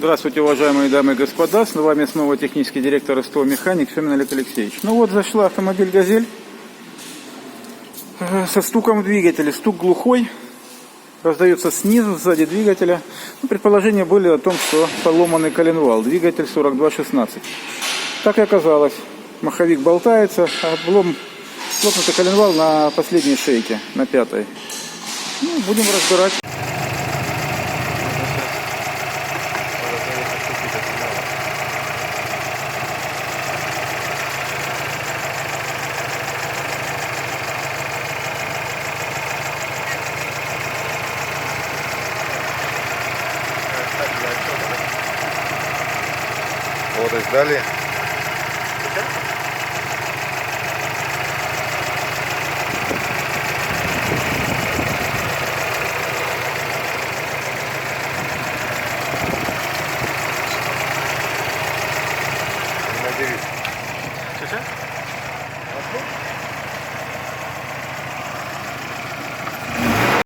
Здравствуйте, уважаемые дамы и господа. С вами снова технический директор СТО «Механик» Семен Олег Алексеевич. Ну вот, зашла автомобиль «Газель» со стуком в двигателе. Стук глухой, раздается снизу, сзади двигателя. Предположения были о том, что поломанный коленвал, двигатель 4216. Так и оказалось. Маховик болтается, а облом лопнутый коленвал на последней шейке, на пятой. Будем разбирать. Вот и сдали. Надеюсь. Что?